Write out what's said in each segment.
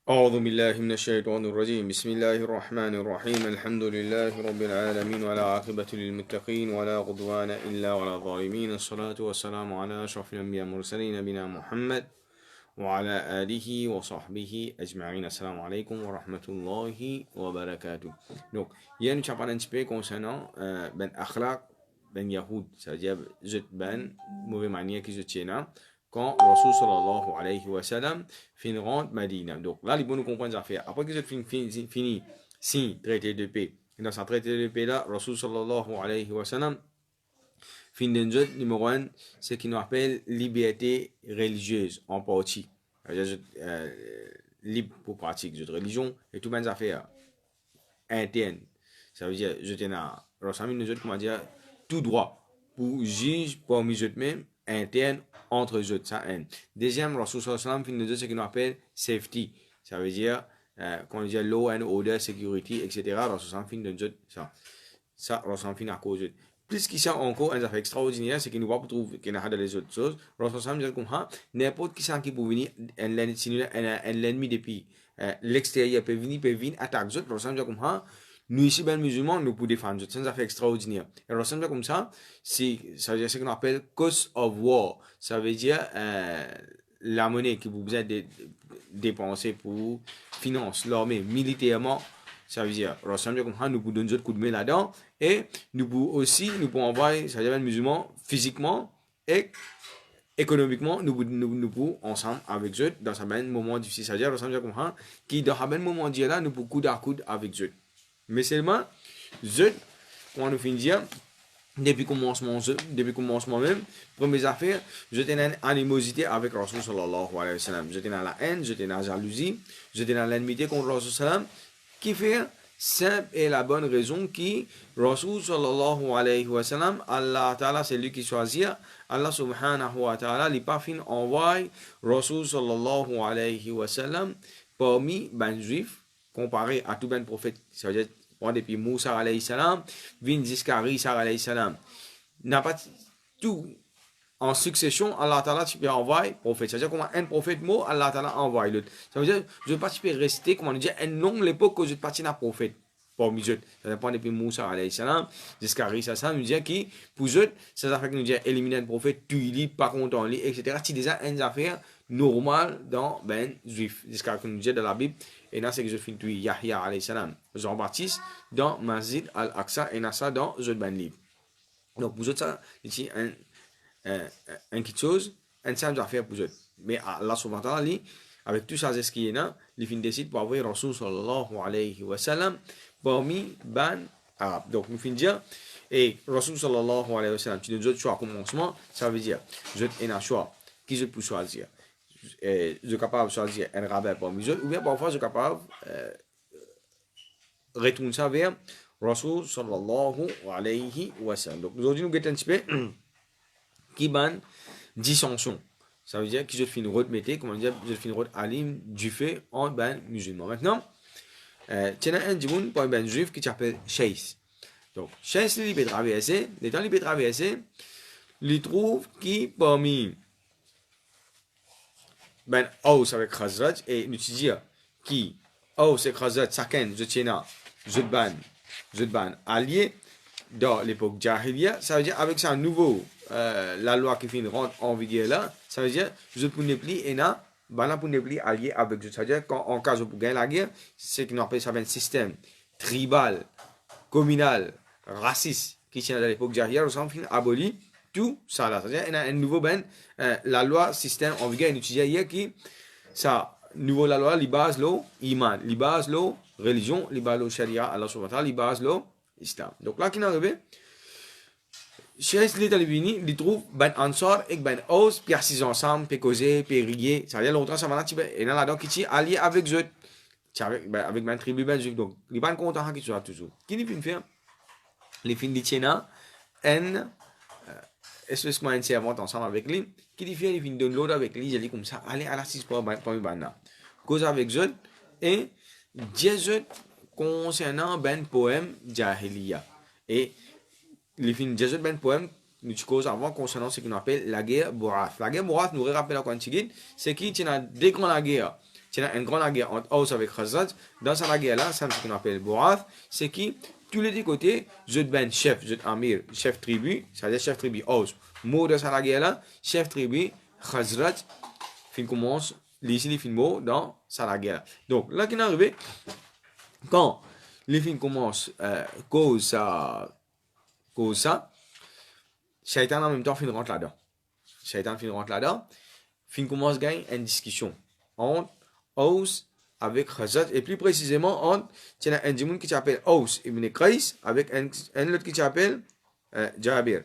أعوذ بالله من الشيطان الرجيم بسم الله الرحمن الرحيم الحمد لله رب العالمين ولا عاقبة للمتقين ولا عدوان إلا على الظالمين الصلاة والسلام على أشرف الأنبياء المرسلين نبينا محمد وعلى آله وصحبه أجمعين. Assalamu alaikum wa rahmatullahi wa barakatuh. Donc, hier nous avons parlé un petit peu concernant ben akhlaq, ben yahoud, c'est-à-dire ben mauvais manière qu'ils tiennent quand Rasul sallallahu alayhi wa sallam fin rentre Medina. Donc là, les bons nous comprennent les affaires. Après que fini, si traité de paix, dans ce traité de paix là, Rasul sallallahu alayhi wa sallam fin d'un numéro 1, c'est ce qu'on appelle liberté religieuse en partie. C'est-à-dire libre pour pratiquer cette religion et tout les affaires internes. Ça veut dire, je tiens à Rasul comment dire, tout droit pour juge parmi eux-mêmes interne entre eux. Ça, un. Deuxième, Rasul sallallahu alayhi wa sallam fin de ce qu'on appelle safety. Ça veut dire, quand on dit law and order, security, etc. Rasul sallallahu fin de ça. Ça, Rasul fin à cause de plus qui ça encore un affaire extraordinaire, c'est qu'il nous va trouver qu'il y a les autres choses. Rasul dit comme ça, n'importe qui ça qui peut venir l'ennemi depuis l'extérieur peut venir attaquer autres. Rasul dit comme ça, nous ici ben musulmans nous pouvons défendre. C'est un affaire extraordinaire. Et Rasul dit comme ça, ça veut dire ce qu'on appelle cost of war. Ça veut dire la monnaie que vous besoin de dépenser pour financer l'armée militairement. Ça veut dire, nous pouvons donner un coup de main là-dedans et nous pouvons aussi, nous pouvons envoyer, ça veut dire, les musulmans physiquement et économiquement, nous pouvons ensemble avec eux dans un même moment difficile. Ça veut dire, qui dans un même moment difficile là, nous pouvons coude à coude avec eux. Mais seulement, eux, quand nous finissons, depuis le commencement même, première affaire, j'étais dans animosité avec Rasul sallallahu alayhi wa sallam. J'étais dans la haine, j'étais dans la jalousie, j'étais dans l'ennemité contre Rasul sallam. Qui fait simple et la bonne raison qui Rasul sallallahu alayhi wa sallam, Allah ta'ala c'est lui qui choisit, Allah subhanahu wa ta'ala, les parfums envoie Rasul sallallahu alayhi wa sallam parmi ben juifs, comparé à tout ben prophète, ça veut dire, depuis Moussa alayhi salam, vin jusqu'à Isa alayhi salam, n'a pas tout en succession, Allah Ta'ala, tu peux envoyer prophète. C'est-à-dire, comment un prophète mot, Allah Ta'ala envoie l'autre. Ça veut dire, je ne veux pas tu peux rester, comment on dit, un longue l'époque que je partis d'un prophète. Pour nous, ça dépend depuis Moussa alayhi salam, jusqu'à Isa salam, nous dit qui, pour eux, ça fait que nous dit éliminer un prophète, tu lis, pas content, lit, etc. C'est déjà une affaire normale dans ben juif. Jusqu'à ce que nous dit dans la Bible, et là, c'est que je finis tuer Yahya alayhi salam, Jean-Baptiste, dans Masjid al-Aqsa, et là, ça dans Zod ben Lib. Donc, pour eux, ça, ici, une petite chose, un simple affaire pour eux. Mais Allah subhanahu wa ta'ala, avec tout ça, ce qui est là, il fin décide pour avoir Rasul sallallahu alayhi wa sallam parmi ban arabes. Donc, nous fin dire, et Rasul sallallahu alayhi wa sallam, tu nous donnes choix à commencement, ça veut dire, je ai un choix, qui je peux choisir. Je suis capable de choisir un rabbin parmi eux, ou bien parfois je suis capable de retourner ça vers Rasul sallallahu alayhi wa sallam. Donc, aujourd'hui, nous guettons un petit peu qui ban dissension. Ça veut dire que je fais une route mété, comment dire, je fais une route alim du fait en ben musulman. Maintenant, tu as un djimoun pour un ben juif qui s'appelle Shays. Donc, Shays, il peut traverser, les temps il peut traverser, il trouve qui parmi ben Aus avec Khazraj, et nous dire qui Aus et Khazraj, chacun, je tiens Zudban allié dans l'époque Jahiliya, ça veut dire avec ça nouveau la loi qui finit rentre en vigueur là, ça veut dire je peux ne plus et là, ben pour ne plus allié avec eux. C'est-à-dire qu'en cas où vous gagnez la guerre, c'est qu'on appelle ça un système tribal, communal, raciste qui tient à l'époque Jahiliya, on finit aboli tout ça là. C'est-à-dire il y a un nouveau ben la loi système en vigueur utilisé hier qui ça nouveau la loi, les bases l'eau, iman, les bases l'eau, religion, les bases l'eau sharia, Allah subhanahu wa ta'ala, les bases l'eau, islam. Donc là, qui est arrivé, chez les talibini, ils trouvent ben ansar et ben os, puis assis ensemble, puis causer, puis rier. Ça veut dire longtemps, ça va là, et là, donc, qui est allié avec eux, avec ben tribu, ben juif. Donc, ils sont contents qu'ils soient toujours. Qui n'est plus faire, les fins de tiena, un, espèce un servant ensemble avec lui, qui dit faire les fins de l'autre avec lui, il dit comme ça, allez à l'assise pour ben cause avec eux, et Jésus concernant ben poème Jahiliya. Et les films Jésus ben poème nous cause avant concernant ce qu'on appelle la guerre Bourath. La guerre Bourath nous rappelle à Quantigid, c'est qui tient à déclencher la guerre tu as une grande guerre entre Aus avec Khazraj. Dans cette guerre-là, c'est ce qu'on appelle Bouath. C'est qui, tous les deux côtés, je ben chef, je amir, chef tribu, c'est-à-dire chef tribu Aus. Mot de cette guerre-là, chef tribu Khazraj, fin commence, les fin mot dans cette guerre. Donc, là, qui est arrivé, quand les films commencent, cause ça, Shaitan en même temps fin rentre là-dedans. Shaitan fin rentre là-dedans, fin commence à gagner une discussion entre Aus avec Khazraj, et plus précisément entre, tu as un djimoun qui s'appelle Aus ibn Qais avec un autre qui s'appelle Jabir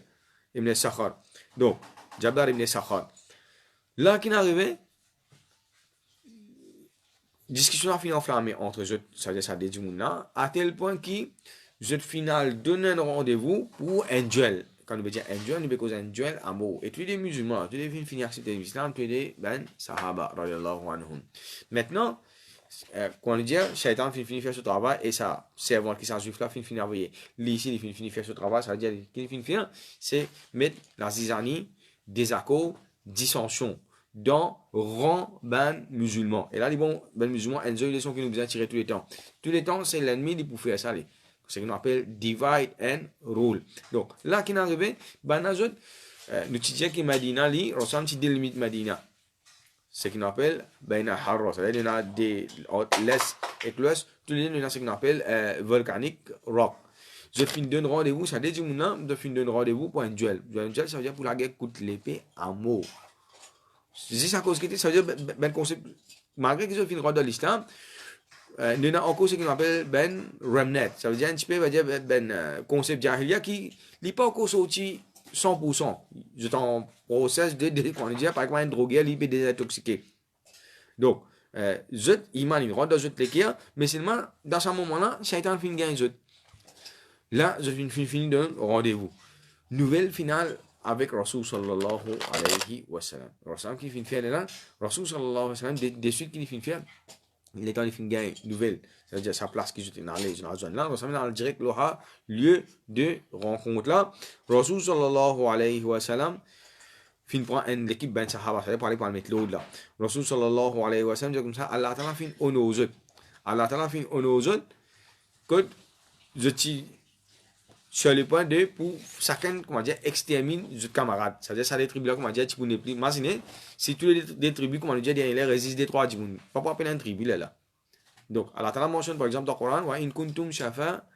ibn Sakhar. Donc, Jabir ibn Sakhar. Là, qui est arrivé, discussion a fini enflammée entre eux, ça veut dire ça des djimoun là, à tel point que je final donne un rendez-vous pour un duel. Quand on veut dire un duel, on veut causer un duel à mot. Et tous les musulmans, tous les films accepter l'islam, tous les sahaba, radiallahu anhum. Maintenant, quand on dit, Shaitan finit faire ce travail, et ça, servant qui s'en juif là, finit envoyer. Ici, il finit faire ce travail, ça veut dire qu'il finit faire, c'est mettre la zizanie, désaccord, dissension dans rang ben musulman. Et là, les bons ben musulmans, ils ont les leçons qui nous besoin tirer tous les temps. Tous les temps, c'est l'ennemi qui peut faire ça. C'est ce qu'on appelle divide and rule. Donc, là, qui est arrivé, ben, nous disons que Medina, ressemble à des limites Medina. Ce qu'on appelle, ben, harra. C'est-à-dire, il y a des l'est et l'ouest, tous les deux, il y a ce qu'on appelle volcanique rock. Je finis d'un rendez-vous, ça veut dire, je finis d'un rendez-vous pour un duel. Un duel, ça veut dire pour la guerre coûte l'épée à mot. Si ça cause que ça veut dire, ben, concept, malgré que je finis dans l'islam, il y a encore ce qu'on appelle ben remnet. Ça veut dire un petit peu ben concept jahiliya qui n'est pas encore sorti 100%. Je t'en process de quand on dit par exemple un drogué, il peut désintoxiquer. Donc, il m'a rentre dans cette l'équerre, mais seulement dans ce moment-là, Shaitan finit gagner zut. Là, je finis d'un rendez-vous. Nouvelle finale avec Rasul sallallahu alayhi wa sallam. Rasul qui finit faire là, Rasul sallallahu alayhi wa sallam, des suites qu'il finit faire. Il est temps de finir gagner nouvelle, c'est-à-dire sa place qui est dans la zone là, on va direct le lieu de rencontre là. Rasul sallallahu alayhi wa sallam fin prend l'équipe ben sahaba, c'est-à-dire parler par le méthode là. Rasul sallallahu alayhi wa sallam dit comme ça, Allah ta'ala fin onozut. Allah ta'ala fin onozut que je suis sur le point de pour chacun comment dire extermine les camarades. C'est-à-dire ça les tribus là comment dire tu peux ne plus imaginer si tous les tribus comment dire les résistent des trois djimoun. Pas pour appeler un tribu là. Donc Allah Ta'ala mentionne par exemple dans le Coran wa in kuntum shafa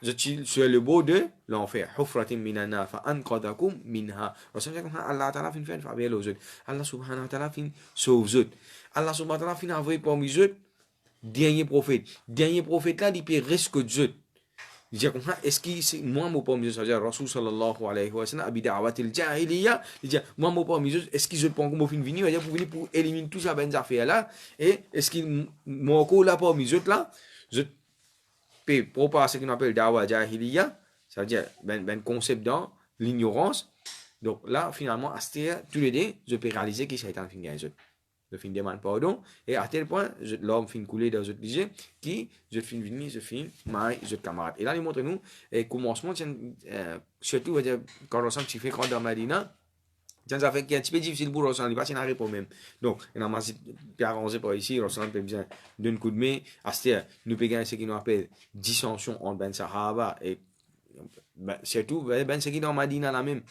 je suis sur le bord de l'enfer. Hufratin minana fa anqadakum minha. Allah Ta'ala fin faire avec les autres. Allah subhanahu wa ta'ala fin sauve eux. Allah subhanahu wa ta'ala fin envoyer parmi eux dernier prophète. Dernier prophète là il peut risque eux. Il dit comme ça, est-ce que c'est moi mon premier c'est-à-dire Rasul sallallahu alayhi wa sallam abi da'watil jahiliya, il dit moi mon premier est-ce que je prends comme fin venir pour venir pour éliminer tout ça ben affaire là et est-ce que mon ko là pour mes là je peux propager ce qu'on appelle da'wa jahiliya, c'est-à-dire ben concept dans l'ignorance. Donc là finalement à tous les deux je peux réaliser que c'est un fin gain je fin demande pardon et à tel point l'homme fin couler dans autre ligne qui je fin venir je fin mai je camarade et là il montre nous et commencement surtout quand on sent que tu fais quand dans Medina ça fait qu'il est un petit peu difficile pour ressentir pas c'est un repos même donc on a bien arrangé par ici ressentir peut bien d'un coup de main à ce nous peut gagner ce qui nous appelle dissension entre ben sahaba et surtout ben ce qui dans Medina la même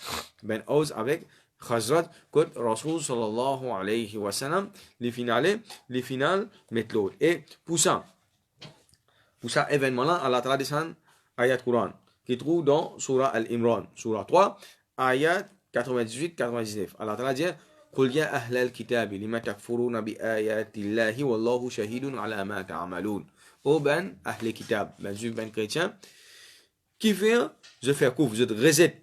ben Aus avec Khazraj que Rasul sallallahu alayhi wa sallam les finales méthode et pour ça événement là Allah Ta'ala descend ayat Quran qui trouve dans surah Al-Imran surah 3 ayat 98-99 Allah Ta'ala dit قل يا أهل الكتاب لما تكفرون بآيات الله والله شهيد على ما تعملون ô ben أهل الكتاب ben juif ben chrétien qui fait je fais couvre je reset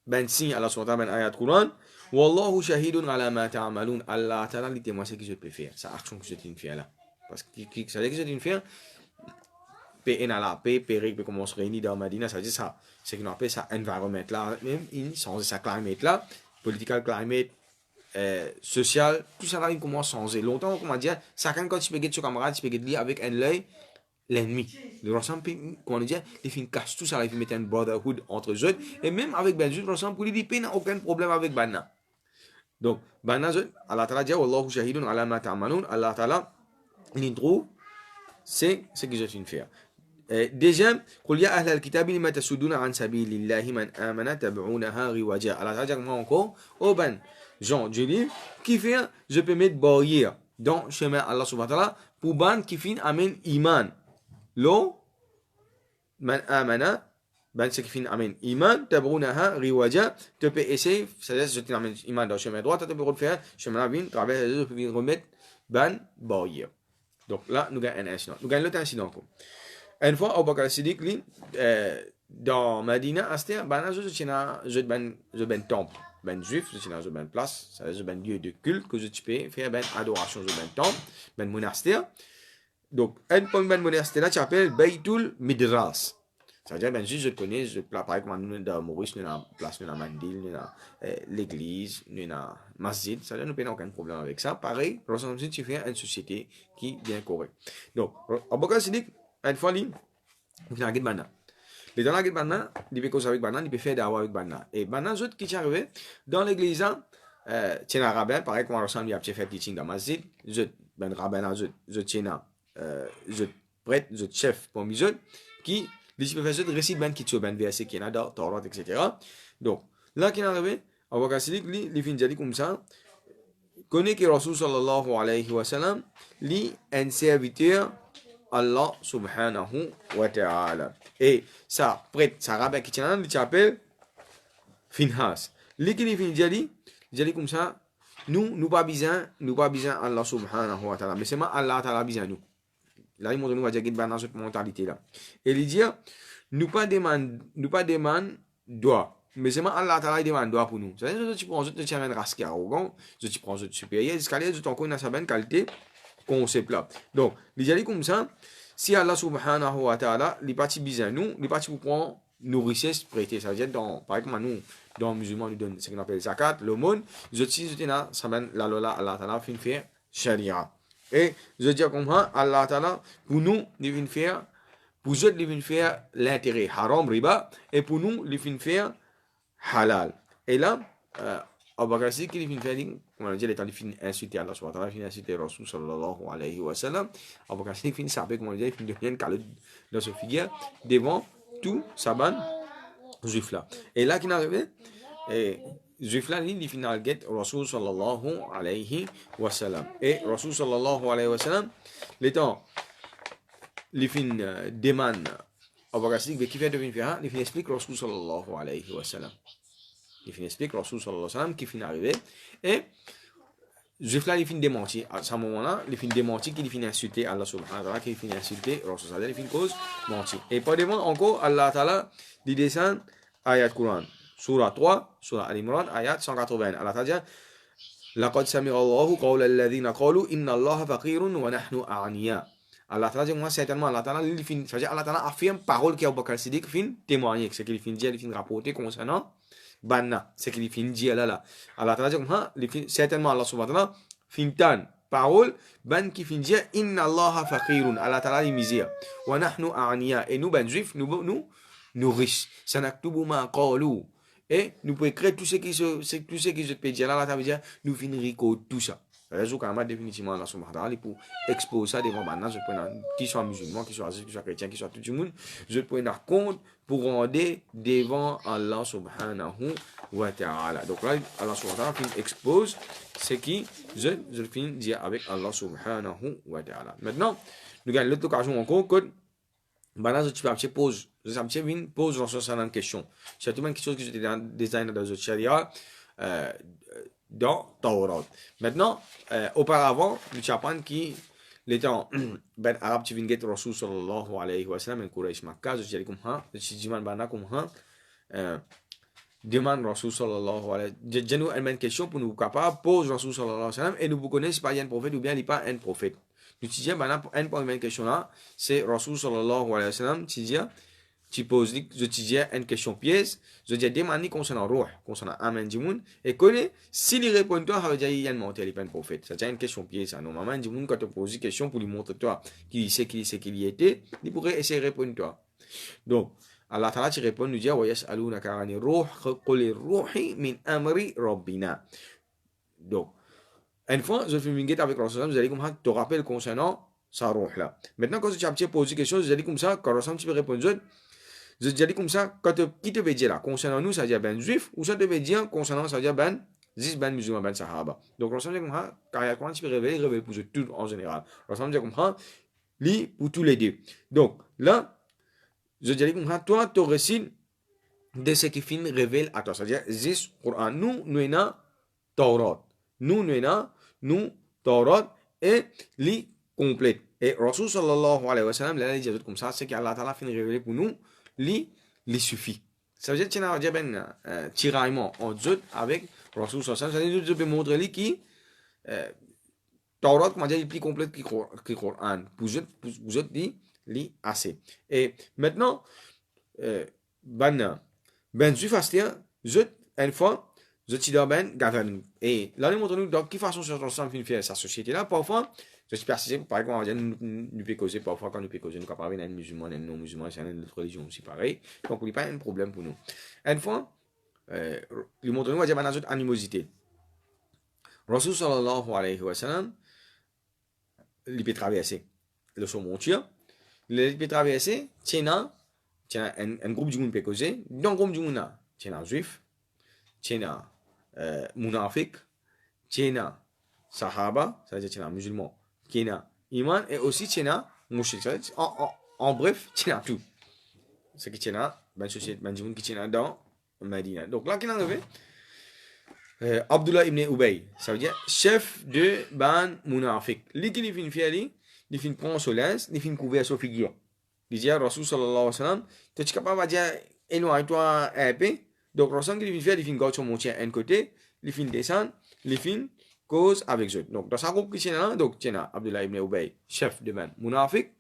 ben signe Allah subhanahu wa ta'ala ben ayat Quran Wallahu shahidun ala ma ta'malun. Allah Ta'ala dit témoin ce que je peux faire. Ça action que je t'ai fait là. Parce que ça veut dire que je t'ai fait paix, peut commencer à se réunir dans Medina, ça veut dire ça. C'est qu'on appelle ça environment là, même in changer sa climate là, political climate, social, tout ça là il commence à changer. Longtemps comment dire, chacun quand tu peux get son camarade, tu peux get avec un œil l'ennemi. Le ressemble comment dire, les filles cassent tout ça, ils mettent un brotherhood entre eux et même avec Benjud ressemble pour lui dire n'a aucun problème avec Banna. Donc, Allah Ta'ala dit Wallahu shahidun ala ma ta'malun. Allah Ta'ala l'intro, c'est ce que je viens de faire. Deuxième, قل يا أهل الكتاب لما تصدون عن سبيل الله من آمن تبعونها رواجا. Alors ça veut dire moi encore, oh ben, Jean du livre, qui fait, je peux mettre barrière dans le chemin Allah subhanahu wa ta'ala pour ban qui fin amène iman. Lo, man amana, ban ce qui fin amène iman, تبعونها رواجا, tu peux essayer, c'est-à-dire je t'amène iman dans le chemin droit, tu peux refaire chemin là, travers les autres, puis remettre ban barrière. Donc là, nous gagnons un incident. Nous gagnons l'autre incident. Une fois, Abu Bakr Siddiq li dans Medina, asté bana je ben temple, ben juif, je ben place, ça je ben lieu de culte que je peux faire ben adoration je ben temple, ben monastère. Donc un point ben monastère là, tu appelles Baytul Midras. Ça veut dire ben juste je connais, je par exemple dans Maurice, nous na place, nous na Mandil, nous na l'église, nous na masjid, ça veut dire nous pas aucun problème avec ça. Pareil, lorsque tu fais une société qui est bien correcte. Donc Abu Bakr Siddiq une fois, il y a un banana. Les dans la banana, il peut causer avec banana, il peut faire d'avoir avec banana. Et banana, je qui est arrivé dans l'église, tiens un rabbin, pareil comme on ressemble, il y a fait teaching dans ma masjid, je ben rabbin, je tiens je prêtre, je chef pour mes jeunes, qui les professeurs récite ben qui tient ben verset qui est là dans Torah, etc. Donc là qui est arrivé, on va casser les fins de comme ça. Connaît que Rasul sallallahu alayhi wa sallam, lui un serviteur Allah subhanahu wa ta'ala. Et ça, prêtre, ça rabbin qui tient, il s'appelle Finhas. Lui qui dit comme ça, nous pas besoin Allah subhanahu wa ta'ala. Mais c'est Allah ta'ala besoin nous. Là, il montre nous va dire qu'il dans cette mentalité là. Et il dit, nous pas demande droit. Mais c'est Allah ta'ala demande droit pour nous. C'est-à-dire que tu prends, je te tiens un rascal arrogant, je te prends, je te supérieur, escalier, je t'encore une bonne qualité. Concept là. Donc, il dit comme ça, si Allah subhanahu wa ta'ala, les parties bizarres nous, les parties pour prendre nos richesses prêtées, ça veut dire dans, par exemple, nous, dans le musulman, nous donne ce qu'on appelle zakat, l'aumône, je dis, ça mène la lola, Allah ta'ala, fin faire sharia. Et je dis comme ça, Allah ta'ala, pour nous, il vient faire, pour eux, il vient faire l'intérêt, haram, riba, et pour nous, il vient faire halal. Et là, Abu Bakr Siddiq qui vient faire, comme on a dit, il est en train d'insulter Allah subhanahu wa ta'ala, il insulter Rasul sallallahu alayhi wa sallam. Abu Bakr Siddiq finit saper, comme on a dit, il devient calé dans ce figure devant tout Saban juif là. Et là, qui est arrivé, juif là, il finit à get Rasul sallallahu alayhi wa sallam. Et Rasul sallallahu alayhi wa sallam, l'étant, il finit demande Abu Bakr Siddiq, qui fait devenir faire, il finit explique Rasul sallallahu alayhi wa sallam. Il finit explique Rasul sallallahu alayhi wa sallam qui finit arrivé. Et Juif là, il finit démentir. À ce moment-là, il finit démentir qu'il finit insulter Allah subhanahu wa ta'ala, qu'il finit insulter Rasul sallallahu alayhi wa sallam, il finit cause mentir. Et pas devant encore, Allah ta'ala, il descend ayat Quran. Surah 3, Surah Al-Imran, ayat 180. Allah ta'ala dit, لقد سمع الله قول الذين قالوا إن الله فقير ونحن أغنياء. Allah Ta'ala dit, moi, certainement, Allah Ta'ala, c'est-à-dire, Allah Ta'ala affirme parole qui est Abu Bakr Siddiq, fin témoigner, c'est qu'il finit dire, il finit rapporter concernant Banna, c'est qu'il finit dire là. Allah Ta'ala dit, certainement, Allah Subhanahu wa Ta'ala, fin tan, parole, ban qui finit dire, Inna Allah faqirun, Allah Ta'ala, il misère, wa nahnu a'niya, et nous, ben juifs, nous riches, sanaktubu ma qalu, et nous pouvons écrire tout ce qui se peut dire là, Allah Ta'ala dire, nous finirons tout ça. Raison quand même définitivement Allah subhanahu wa ta'ala pour exposer ça devant maintenant, je prends qui soit musulman, qui soit athée, qui soit chrétien, qui soit tout le monde, je prends en compte pour rendre devant Allah subhanahu wa ta'ala. Donc là Allah subhanahu wa ta'ala expose ce qui je finis dire avec Allah subhanahu wa ta'ala. Maintenant, nous avons l'autre occasion encore que maintenant je te pose une question. C'est une question que j'étais designé dans le sharia dans Torah. Maintenant, auparavant, le Chapan qui l'étant ben arabe qui vient get Rasul sallallahu alayhi wa sallam en Quraysh Makkah, je dis comme ça, je dis bana comme ça, demande Rasul sallallahu alayhi wa sallam. J'ai une question pour nous capable pose Rasul sallallahu alayhi wa sallam et nous vous connaissons pas un prophète ou bien il pas un prophète. Nous disons bana une question là, c'est Rasul sallallahu alayhi wa sallam qui dit tu poses, je te dis une question piège, je dis demande concernant Ruh, concernant Amen Dimoun, et connais, s'il répond toi, ça veut dire qu'il y a un menteur, il n'est pas un prophète. C'est une question piège, ça. Normalement, Dimoun, quand tu poses une question pour lui montrer toi qu'il sait qu'il y était, il pourrait essayer de répondre toi. Donc, Allah Ta'ala, tu réponds, nous dit, wa yas'aluna karani ruh, qul ruhi min amri rabbina. Donc, une fois, je fais une guette avec Rasul, vous allez comme ça, te rappelles concernant sa roh là. Maintenant, quand tu as posé quelque chose, je dis comme ça, quand Rasul tu peux répondre, je dis comme ça, qui te veut dire là, concernant nous, ça veut dire ben juif, ou ça te veut dire concernant, ça veut dire ben, zis ben musulman, ben sahaba. Donc, Rasul dit comme ça, quand il y a quoi, tu peux révéler pour tout en général. Rasul dit comme ça, lit pour tous les deux. Donc, là, je dis comme ça, toi, tu récites de ce qui fin révèle à toi. C'est-à-dire, zis Coran, nous, Taurat. Nous, Taurat, et li complète. Et Rasul sallallahu alayhi wa sallam, là, il dit comme ça, c'est qu'Allah Ta'ala fin révéler pour nous, li suffit. Ça veut dire que tu as un tiraillement en deux avec Rasul sallallahu alayhi wa sallam. Ça veut dire que montrer lui qui, Taurat, comment dire, il est plus complète que le Coran. Pour vous dit, li assez. Et maintenant, ben juif astia, une fois, je t'y ben gavin. Et là, nous montrons de quelle façon ça fait faire sa société là. Parfois, je suis persisté, par exemple, nous peut causer, parfois, quand nous peut causer, nous capables d'un musulman, d'un non-musulman, c'est une autre religion aussi pareil. Donc, il n'y a pas un problème pour nous. Une fois, nous montrons, on va dire, une animosité. Rasul sallallahu alayhi wa sallam, il peut traverser le Somontia, il peut traverser, tiens, un groupe du monde peut causer. Dans le groupe du monde, tiens un juif, tiens un munafik, tiens un sahaba, c'est-à-dire tiens un musulman, tiens un iman, et aussi tiens un mouchik. En bref, tiens un tout. Ce qui tient un, ben société, ben du monde qui tient un dans Medina. Donc là, qui est arrivé? Abdullah ibn Ubay, ça veut dire chef de ban munafik. Lui qui vient faire, il vient prendre son linge, il vient couvrir sa figure. Il dit à Rasul sallallahu alayhi wa sallam, tu es capable de dire, éloigne-toi un peu. Donc Rasul qui vient faire, il vient garder son montien à un côté, il vient descendre, il vient cause avec eux. Donc dans sa groupe qui est là, donc tu as Abdullah ibn Ubay, chef de ban munafik,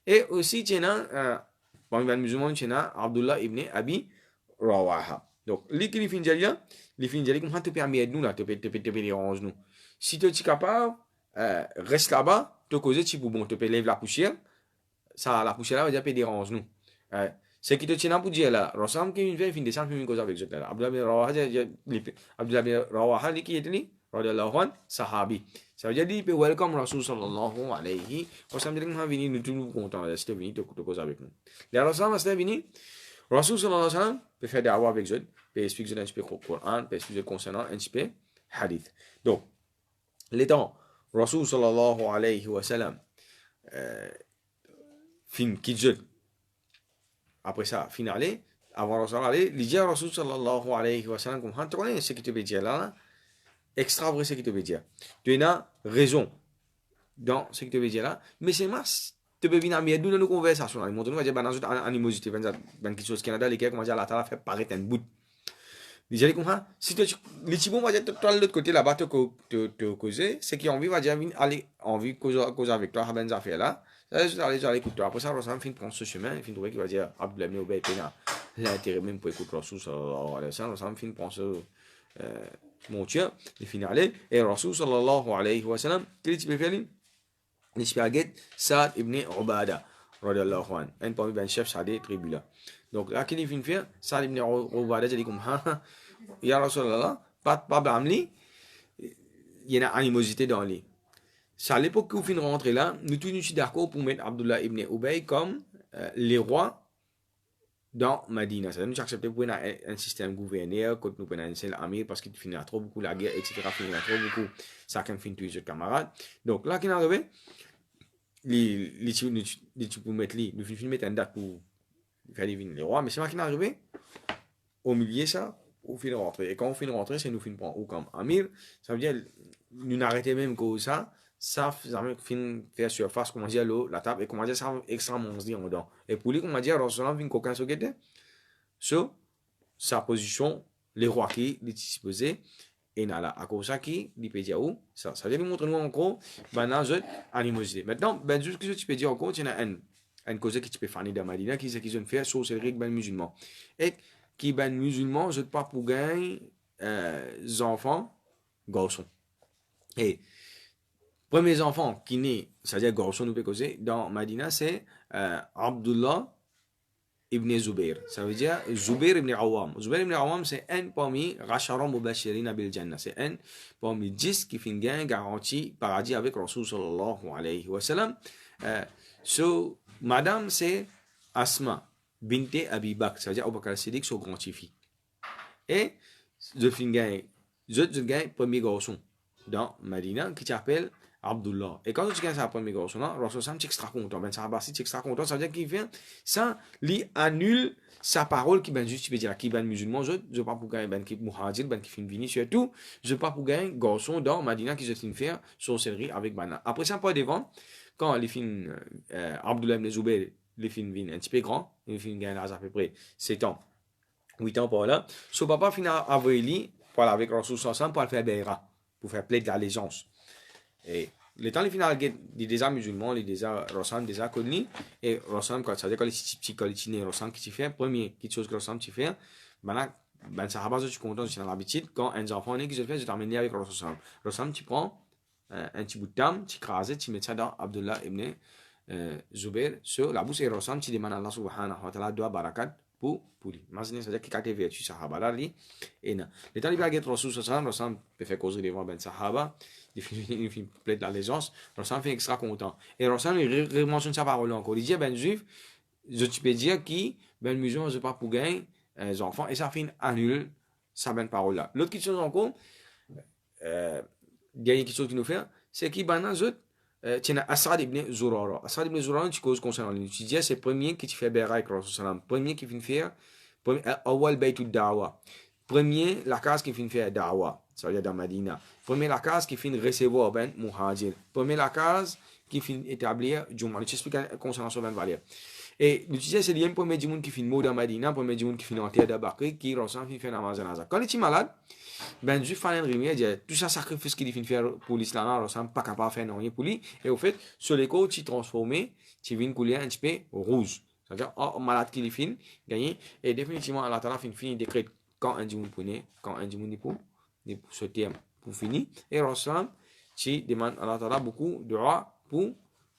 et aussi tu as, parmi les musulmans, tu as Abdullah ibn Abi Rawaha. Donc, lui qui vient dire, il vient dire, comment tu peux amener nous là, tu peux déranger nous. Si tu es capable, reste là-bas, tu causes, tu peux bon, tu peux lever la poussière, ça, la poussière là, va dire, peut déranger nous. Ce qui te tient pour dire là, Rassam qui vient, il vient descendre, il vient cause avec eux là. Abdullah bin Rawaha, qui est là, radiyallahu anhu, sahabi. Ça veut dire, il peut welcome Rasul sallallahu alayhi wa sallam, il vient venir, nous tous contents, c'est venu, tu causes avec nous. Les Rassam, c'est venu, Rasul sallallahu alayhi wa sallam peut faire des da'wah avec eux, peut expliquer un petit peu le Coran, peut expliquer concernant un petit peu hadith. Donc, l'étant Rasul sallallahu alayhi wa sallam fin quitte après ça, fin aller, avant Rasul aller, il dit à Rasul sallallahu alayhi wa sallam comme tu connais ce que tu veux dire là, extra vrai ce que tu veux dire. Tu as raison dans ce que tu veux dire là, mais c'est masse. Tu peux venir à nous dans nos conversations. Nous montrons que dans une animosité, dans quelque chose qui est dans lesquels, comment dire, la tala fait paraître un bout. Ils disent comme ça, si tu les petits bons, va dire, toi, de l'autre côté, là-bas, te causer, c'est qui ont envie, va dire, aller, envie de causer avec toi, ben, affaires là. Ça, je vais aller écouter toi. Après ça, Rossam fin prendre ce chemin, il fin trouver qu'il va dire, Abdullah ibn Ubay, l'intérêt même pour écouter Rasul, sallallahu alayhi wa sallam, Rossam fin prendre ce, mon tien, il fin aller, et Rasul, sallallahu alayhi wa sallam, qu'est-ce qu'il peut faire, il spaghetti Saad ibn Ubada, radiyallahu anhu, un parmi les chefs Saad tribu là. Donc là, qu'il vient faire, Saad ibn Ubada, il dit comme ça, ya Rasulallah, pas d'amli, il y a une animosité dans lui. C'est à l'époque où il rentre là, nous tous nous sommes d'accord pour mettre Abdullah ibn Ubay comme les rois dans Medina. Ça veut dire nous accepter pour un système gouverneur, quand nous prenons un seul amir, parce qu'il finira trop beaucoup la guerre, etc. Finira trop beaucoup, chacun finit tous les camarades. Donc là, qu'il est arrivé, tu peux mettre lui, nous finissons mettre une date pour faire venir les rois, mais c'est moi qui est arrivé, au milieu ça, on finit rentrer. Et quand on finit rentrer, c'est nous finissons prendre ou comme amir, ça veut dire, nous n'arrêtons même que ça finit faire surface, comment dire, la table, et comment dire, ça extrêmement se dire dedans. Et pour lui, comment dire, Rasulallah vient qu'aucun se guette sur sa position, les rois qui les disposaient, et là, à cause de ça, qui, il peut dire où, ça veut dire, nous montre nous encore, ben, une animosité. Maintenant, ben, juste que tu peux dire encore, il y a une cause qui tu peux faire dans Madina, qui c'est qu'ils ont fait, sur ces règles, ben, musulmans. Et qui, ben, musulmans, je ne pas pour gagner, enfants, garçons. Et, premiers enfants qui naissent, c'est-à-dire garçons, nous peut causer, dans Madina, c'est Abdullah ibn Zubair. Ça veut dire Zubair ibn Awam. Zubair ibn Awam, c'est un parmi Rashara Mubashirin bil Jannah. C'est un parmi 10 qui finit gain garantie paradis avec Rasul sallallahu alayhi wa sallam. So, madame, c'est Asma, binte Abi Bakr, c'est-à-dire Abu Bakr Siddiq, son grand-fille. Et je gagne premier garçon dans Medina qui s'appelle Abdullah. Et quand tu gagnes sa premier garçon là, Rasul Sam extra content. Ben ça va si extra content, ça veut dire qu'il vient, ça lui annule sa parole qui ben juste tu peux dire qui ben musulman, je pas pour gagner ben qui muhajir, ben qui fin vini surtout, je pas pour gagner garçon dans Medina qui se fin faire sorcellerie avec Bana. Après ça pas devant quand les films Abdullah ibn Zubayr les films viennent un petit peu grand, les films gagnent à peu près 7 ans. 8 ans par là. Son papa finit à Aveli pour aller avec Rasul Sallam pour faire Beira, pour faire plaide d'allégeance. Et le temps, il finit des musulmans, les des Rassam, des connus, et Rassam, quand ça veut dire que les petits collectionneurs Rassam qui fait, premier, quelque chose que Rassam qui fait, ben ça va, je suis content, je suis dans l'habitude, quand un enfant est qui se fait, je t'emmène avec Rasul Sallam. Rassam, tu prends un petit bout de tam, tu crases, tu mets ça dans Abdullah ibn Zubair, sur la bouche et Rassam, tu demandes à Allah subhanahu wa ta'ala, doa barakat, pour lui. Imaginez, c'est-à-dire qu'il a vertu sahaba là, et non. Le temps, il va aller Rasul Sallam, Rassam peut faire causer devant ben sahaba, il fait plaide d'allégeance, Rassam fait extra content. Et Rassam, il mentionne sa parole encore. Il dit, ben juif, je peux dire qui, ben musulman, je pas pour gagner les enfants, et ça fait une annule sa ben parole là. L'autre question encore, dernière question qu'il nous fait, c'est qui, ben, tiens, Asad ibn Zurara. Asad ibn Zurara, tu causes concernant lui. Tu dis, c'est le premier qui fait Béra avec Rasul Sallam. Premier qui vient faire, Awal Baytul Dawa. Premier, la case qui vient faire Dawa, c'est-à-dire dans Medina. Premier, la case qui vient recevoir Ben Muhajir. Premier, la case qui vient établir Jum'a. Je t'explique concernant ce Ben Valère. Et l'utiliser, c'est le premier du monde qui vient mot dans Medina, premier du monde qui vient en terre d'Abakri, qui Rasul fait namaz al-Azhar. Quand il est malade, ben juif fallait rimer dit tout ça sacrifice qu'il fait faire pour l'islam alors ça pas capable de faire rien pour lui et au fait sur les côtes tu transformé tu viens couler un petit peu rouge c'est-à-dire malade qu'il fin gagné et définitivement Allah Ta'ala fin décret quand un dimanche quand un dimanche pour ce terme pour finir et Rasul tu demande à Allah Ta'ala beaucoup de droit pour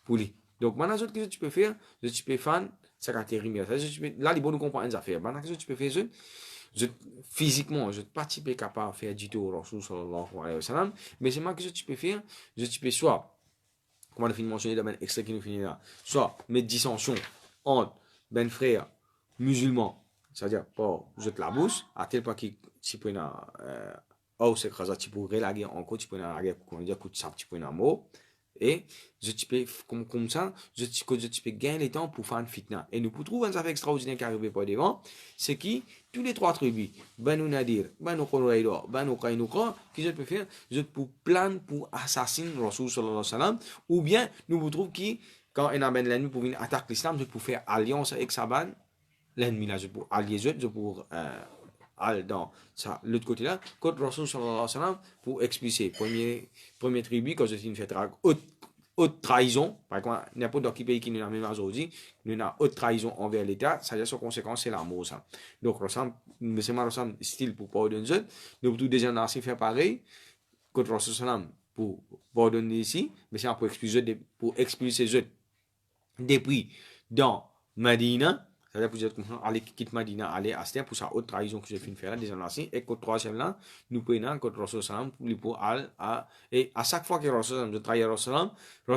lui donc maintenant ce que tu peux faire tu peux faire ça quand tu rimes là les bons nous comprendre une affaire maintenant ce que tu peux faire physiquement, je ne suis pas capable de faire du tout au Rasul sallallahu alayhi wa sallam, mais c'est moi que tu peux faire, tu peux soit, comme on a fini de mentionner dans l'extrait qui nous finit là, soit mettre dissension entre ben frères musulmans, c'est-à-dire pas jeter la bouche, à tel point que tu peux c'est que tu peux relaguer encore, tu peux relaguer, comment dire, tu peux mot, et je peux, comme ça, je peux gagner le temps pour faire une fitna. Et nous trouvons un affaire extraordinaire qui arrive par devant, c'est qui, tous les trois tribus, Banu Nadir, Banu Qurayza, Banu Qaynuqa, qui je peux faire, je peux plaindre pour assassiner Rasul sallallahu alayhi wa sallam, ou bien nous trouvons qui, quand on a ben l'ennemi pour venir attaquer l'islam, je peux faire alliance avec Saban, l'ennemi là, je peux allier, je peux dans ça l'autre côté là contre Rasul sallallahu alayhi wa sallam pour expulser premier tribu quand je suis une fête haute trahison par exemple n'importe dans quel pays qui nous a même aujourd'hui nous a haute trahison envers l'État ça a ses conséquences c'est la mort ça donc Rasul mais c'est Rasul style pour pardonner eux nous tous déjà nation faire pareil contre Rasul sallam pour pardonner ici mais c'est pour expulser eux depuis dans Medina c'est-à-dire pour dire aller quitter Medina aller à Astia pour sa haute trahison que j'ai fait faire là des années et contre troisième là nous prenons contre Rasul sallam pour aller et à chaque fois que Rasul sallam de trahir Rasul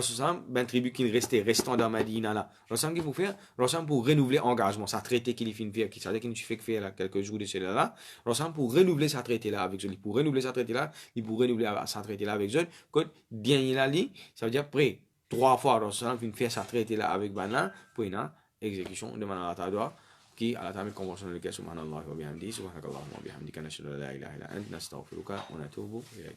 sallam ben tribu qui restant dans Medina là Rasul sallam qui pour faire Rasul sallam pour renouveler engagement sa traité qu'il fin faire qui c'est-à-dire qu'il fait que faire là quelques jours de cela là Rasul sallam pour renouveler sa traité là avec eux pour renouveler sa traité là il pour renouveler sa traité là avec eux quand bien là ça veut dire après 3 fois Rasul sallam fin faire sa traité là avec Bana pour exécution de mana Allah qui à la table conventionnelle que subhanallah wa bihamdihi subhanakallahumma wa bihamdika nashhadu an la ilaha illa anta nastaghfiruka wa natubu ilayk.